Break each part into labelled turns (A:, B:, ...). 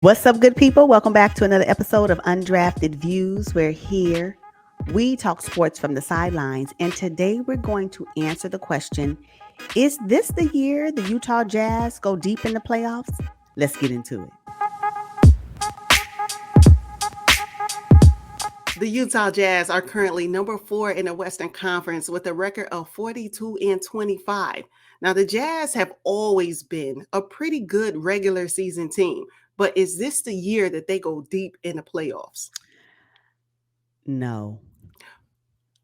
A: What's up, good people? Welcome back to another episode of Undrafted Views. We're here. We talk sports from the sidelines, and today we're going to answer the question: is this the year the Utah Jazz go deep in the playoffs? Let's get into it.
B: The Utah Jazz are currently number 4 in the Western Conference with a record of 42-25. Now, the Jazz have always been a pretty good regular season team, but is this the year that they go deep in the playoffs?
A: No,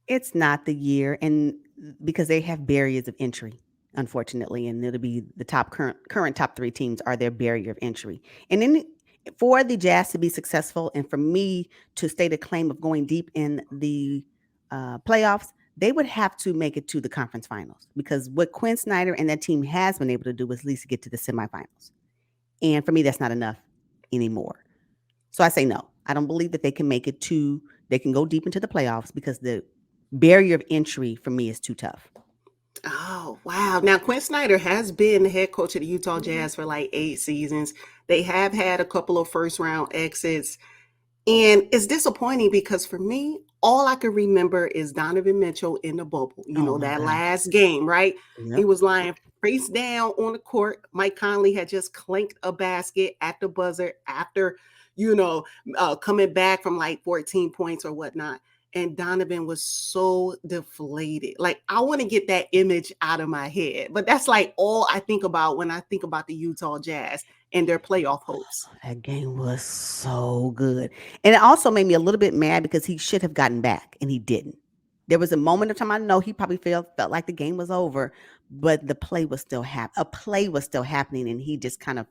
A: it's not the year, and because they have barriers of entry, unfortunately, and it'll be the current top three teams are their barrier of entry, and then for the Jazz to be successful, and for me to state a claim of going deep in the playoffs, they would have to make it to the conference finals because what Quin Snyder and that team has been able to do is at least get to the semifinals, and for me, that's not enough anymore. So I say no. I don't believe that they can make it to. They can go deep into the playoffs because the barrier of entry for me is too tough.
B: Oh, wow. Now, Quin Snyder has been the head coach of the Utah Jazz for like 8 seasons. They have had a couple of first round exits. And it's disappointing because for me, all I can remember is Donovan Mitchell in the bubble.
A: Oh my
B: That
A: gosh.
B: last game, right? He
A: Yep.
B: was lying face down on the court. Mike Conley had just clanked a basket at the buzzer after, coming back from like 14 points or whatnot. And Donovan was so deflated. Like, I want to get that image out of my head. But that's like all I think about when I think about the Utah Jazz and their playoff hopes.
A: That game was so good. And it also made me a little bit mad because he should have gotten back and he didn't. There was a moment of time I know he probably felt like the game was over, but the play was still a play was still happening and he just kind of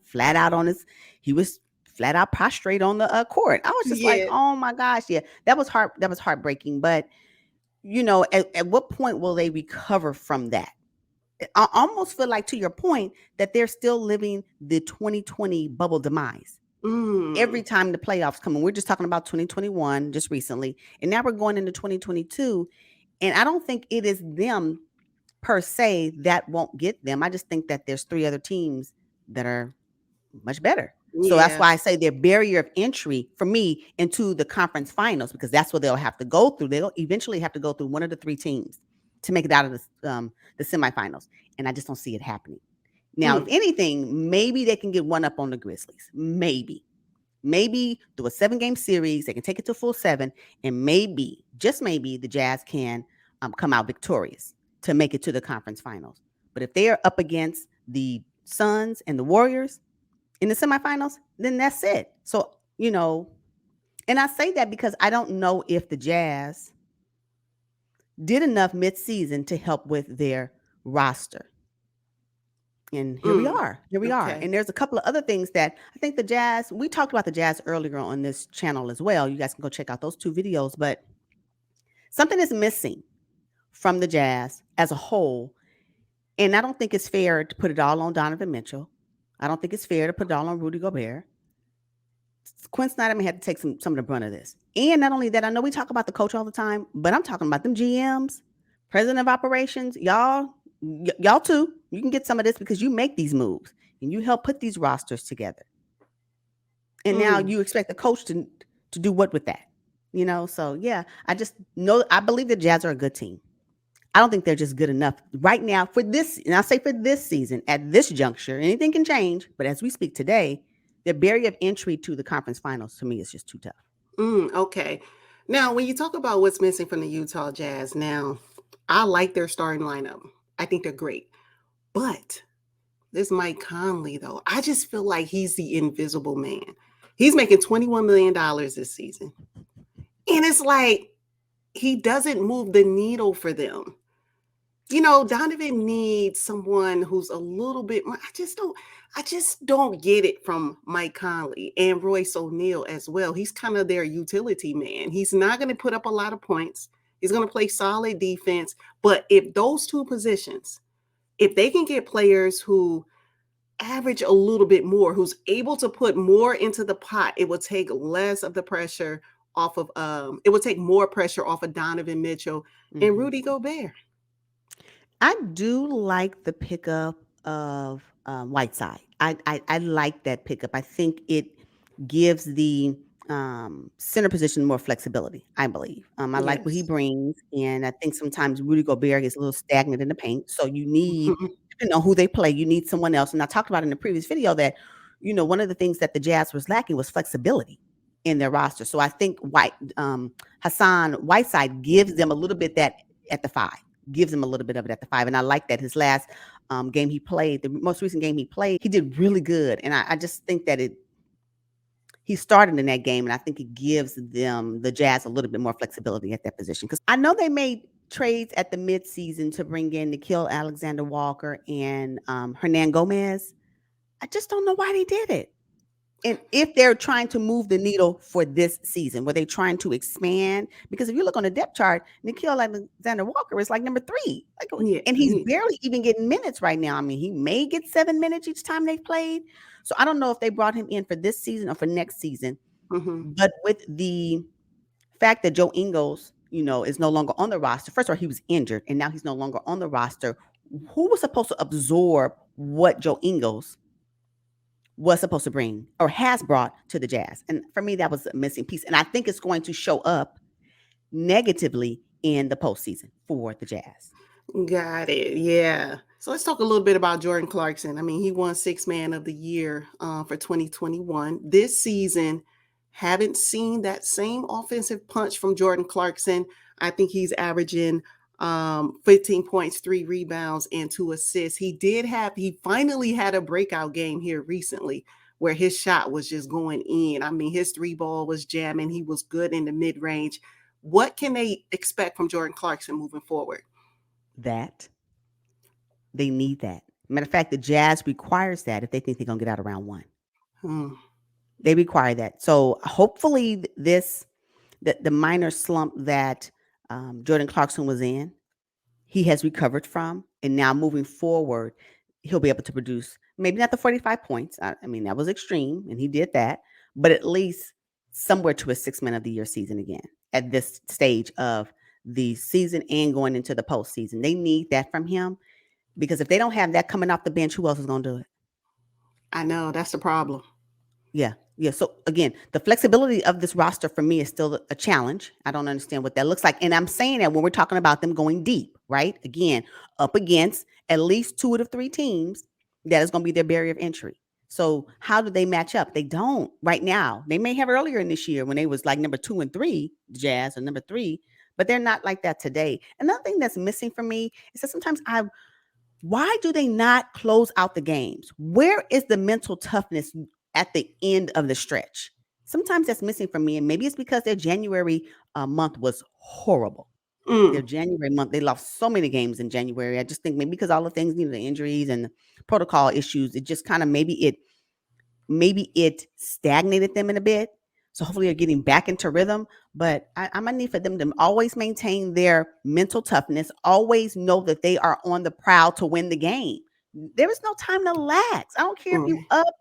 A: he was flat out prostrate on the court. I was just like,
B: Yeah.
A: "Oh my gosh, yeah. That was heartbreaking, but at what point will they recover from that? I almost feel like, to your point, that they're still living the 2020 bubble demise. Every
B: Mm.
A: time the playoffs come, and we're just talking about 2021 just recently, and now we're going into 2022, and I don't think it is them per se that won't get them. I just think that there's three other teams that are much better. So that's
B: Yeah.
A: why I say their barrier of entry for me into the conference finals, because that's what they'll have to go through. They'll eventually have to go through one of the three teams to make it out of the semifinals, and I just don't see it happening. Now, if
B: Mm.
A: anything, maybe they can get one up on the Grizzlies. Maybe do a 7 game series. They can take it to full seven, and maybe, just maybe, the Jazz can come out victorious to make it to the conference finals. But if they are up against the Suns and the Warriors in the semifinals, then that's it. So, and I say that because I don't know if the Jazz did enough midseason to help with their roster. And here we
B: Mm.
A: are. Here we are.
B: Okay.
A: And there's a couple of other things that I think the Jazz, we talked about the Jazz earlier on this channel as well. You guys can go check out those two videos, but something is missing from the Jazz as a whole. And I don't think it's fair to put it all on Donovan Mitchell. I don't think it's fair to put it all on Rudy Gobert. Quin Snyder may have to take some of the brunt of this. And not only that, I know we talk about the coach all the time, but I'm talking about them GMs, president of operations, y'all too. You can get some of this because you make these moves and you help put these rosters together. And now
B: Mm.
A: you expect the coach to do what with that? So yeah, I believe the Jazz are a good team. I don't think they're just good enough right now for this, and I say for this season, at this juncture. Anything can change, but as we speak today, the barrier of entry to the conference finals to me is just too tough.
B: Okay. Now, when you talk about what's missing from the Utah Jazz, now I like their starting lineup. I think they're great. But this Mike Conley, though, I just feel like he's the invisible man. He's making $21 million this season. And it's like he doesn't move the needle for them. Donovan needs someone who's a little bit more. I just don't get it from Mike Conley and Royce O'Neal as well. He's kind of their utility man. He's not going to put up a lot of points. He's going to play solid defense. But if those two positions, if they can get players who average a little bit more, who's able to put more into the pot, it will take less of the pressure off of it will take more pressure off of Donovan Mitchell and
A: Hmm.
B: Rudy Gobert.
A: I do like the pickup of Whiteside. I like that pickup. I think gives the center position more flexibility, I believe. I like what he
B: Yes.
A: brings, and I think sometimes Rudy Gobert gets a little stagnant in the paint. So you need,
B: Mhm.
A: depending on who they play, you need someone else. And I talked about in the previous video that, one of the things that the Jazz was lacking was flexibility in their roster. So I think Hassan Whiteside gives them a little bit that at the five, gives them a little bit of it at the five. And I like that his last game he played, the most recent game he played, he did really good. And I just think that he started in that game, and I think it gives the Jazz a little bit more flexibility at that position. Because I know they made trades at the midseason to bring in Nickeil Alexander-Walker and Hernan Gomez. I just don't know why they did it. And if they're trying to move the needle for this season, were they trying to expand? Because if you look on the depth chart, Nickeil Alexander-Walker is like number 3.
B: Yeah.
A: And he's barely even getting minutes right now. I mean, he may get 7 minutes each time they've played. So I don't know if they brought him in for this season or for next season.
B: Mhm.
A: But with the fact that Joe Ingles, is no longer on the roster, first of all, he was injured and now he's no longer on the roster. Who was supposed to absorb what Joe Ingles was supposed to bring or has brought to the Jazz? And for me, that was a missing piece. And I think it's going to show up negatively in the postseason for the Jazz.
B: Got it. Yeah. So let's talk a little bit about Jordan Clarkson. I mean, he won Sixth Man of the Year for 2021. This season, haven't seen that same offensive punch from Jordan Clarkson. I think he's averaging 15 points, 3 rebounds, and 2 assists. He finally had a breakout game here recently where his shot was just going in. I mean, his 3 ball was jamming. He was good in the mid range. What can they expect from Jordan Clarkson moving forward?
A: That they need that. Matter of fact, the Jazz requires that if they think they're going to get out of round one.
B: Hmm.
A: They require that. So hopefully, the minor slump that Jordan Clarkson was in, he has recovered from, and now moving forward, he'll be able to produce maybe not the 45 points. I mean, that was extreme, and he did that, but at least somewhere to a 6 Man of the Year season again at this stage of the season and going into the postseason. They need that from him because if they don't have that coming off the bench, who else is going to do it?
B: I know that's the problem.
A: Yeah. Yeah. So again, the flexibility of this roster for me is still a challenge. I don't understand what that looks like. And I'm saying that when we're talking about them going deep, right? Again, up against at least 2 of the 3 teams that is going to be their barrier of entry. So how do they match up? They don't right now. They may have earlier in this year when they was like number 2 and 3, the Jazz, or number 3, but they're not like that today. Another thing that's missing for me is that sometimes why do they not close out the games? Where is the mental toughness at the end of the stretch? Sometimes that's missing from me, and maybe it's because their January month was horrible. Their
B: Mm,
A: January month, they lost so many games in January. I just think maybe because all the things, the injuries and the protocol issues, it just kind of maybe it stagnated them in a bit. So hopefully they're getting back into rhythm. But I'm gonna need for them to always maintain their mental toughness, always know that they are on the prowl to win the game. There is no time to relax. I don't care if you
B: mm,
A: up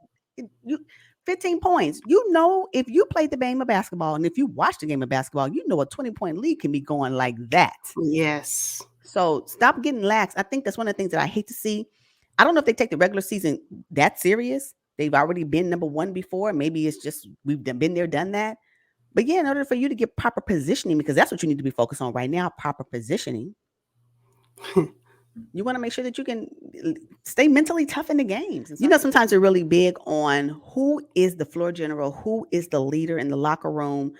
A: you 15 points. If you played the game of basketball and if you watched the game of basketball, a 20-point lead can be going like that.
B: yes.
A: So stop getting lax. I think that's one of the things that I hate to see. I don't know if they take the regular season that serious. They've already been number 1 before. Maybe it's just we've been there, done that. But yeah, in order for you to get proper positioning, because that's what you need to be focused on right now, proper positioning. You want to make sure that you can stay mentally tough in the games. And sometimes they're really big on who is the floor general, who is the leader in the locker room.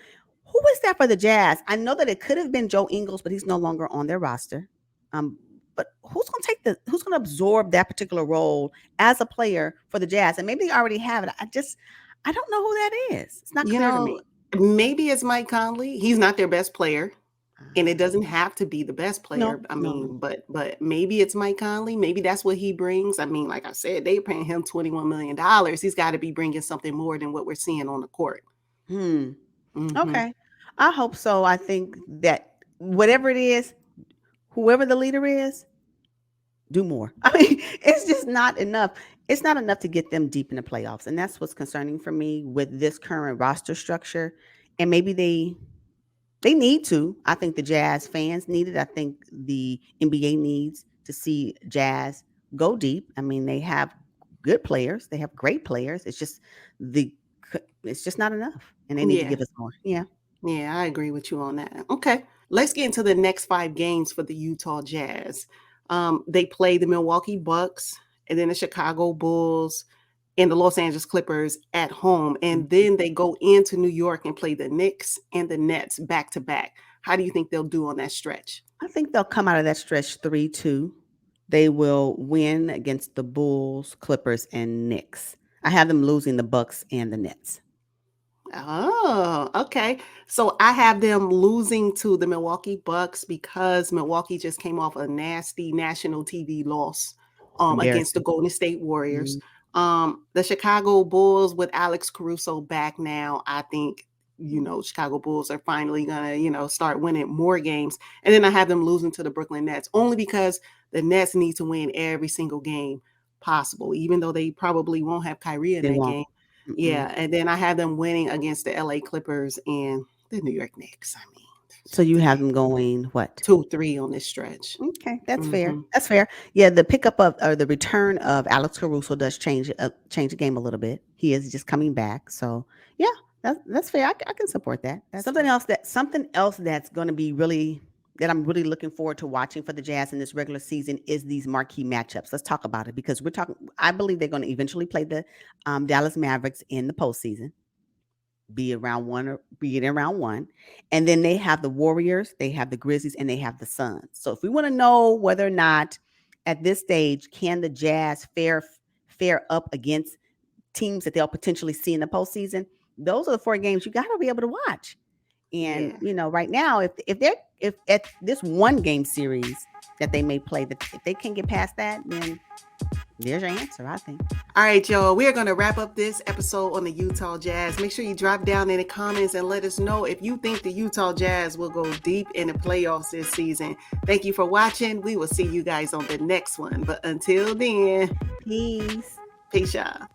A: Who is that for the Jazz? I know that it could have been Joe Ingles, but he's no longer on their roster. Um, but who's going to absorb that particular role as a player for the Jazz? And maybe they already have it. I don't know who that is. It's not
B: You
A: clear to
B: know,
A: me.
B: maybe it's Mike Conley. He's not their best player, and it doesn't have to be the best
A: No,
B: player. I
A: no, no.
B: mean, but maybe it's Mike Conley. Maybe that's what he brings. I mean, like I said, they're paying him $21 million. He's got to be bringing something more than what we're seeing on the court.
A: Hmm.
B: Hmm.
A: Okay. I hope so. I think that whatever it is, whoever the leader is, do more. I mean, it's just not enough. It's not enough to get them deep in the playoffs. And that's what's concerning for me with this current roster structure. And maybe they need to. I think the Jazz fans need it. I think the NBA needs to see Jazz go deep. I mean, they have good players. They have great players. It's just the It's just not enough, and they need to
B: Yeah.
A: give us more. Yeah.
B: Yeah, I agree with you on that. Okay. Let's get into the next 5 games for the Utah Jazz. They play the Milwaukee Bucks and then the Chicago Bulls and the Los Angeles Clippers at home. And
A: Mhm.
B: then they go into New York and play the Knicks and the Nets back to back. How do you think they'll do on that stretch?
A: I think they'll come out of that stretch 3-2. They will win against the Bulls, Clippers, and Knicks. I have them losing the Bucks and the Nets.
B: Oh, okay. So I have them losing to the Milwaukee Bucks because Milwaukee just came off a nasty national TV loss against the
A: Embarrassing.
B: Golden State Warriors.
A: Mm,
B: The Chicago Bulls with Alex Caruso back now, I think, Chicago Bulls are finally going to, start winning more games. And then I have them losing to the Brooklyn Nets only because the Nets need to win every single game possible, even though they probably won't have Kyrie in
A: they
B: that
A: won't.
B: game.
A: Mm-mm.
B: Yeah, and then I had them winning against the LA Clippers and the New York Knicks. I mean,
A: So you have them going what?
B: 2-3 on this stretch.
A: Okay, that's fair.
B: Mhm.
A: That's fair. Yeah, the pickup of or the return of Alex Caruso does change the game a little bit. He is just coming back, so yeah, that's fair. I can support that. Something else that's going to be really that I'm really looking forward to watching for the Jazz in this regular season is these marquee matchups. Let's talk about it because we're talking. I believe they're going to eventually play the Dallas Mavericks in the postseason, be it in round one. And then they have the Warriors, they have the Grizzlies, and they have the Suns. So if we want to know whether or not at this stage can the Jazz fare up against teams that they'll potentially see in the postseason, those are the 4 games you got to be able to watch. And
B: Yeah.
A: right now, if at this 1 game series that they may play, that if they can't get past that, then there's your answer, I think.
B: All right, y'all. We are going to wrap up this episode on the Utah Jazz. Make sure you drop down in the comments and let us know if you think the Utah Jazz will go deep in the playoffs this season. Thank you for watching. We will see you guys on the next one. But until then,
A: Peace.
B: peace out.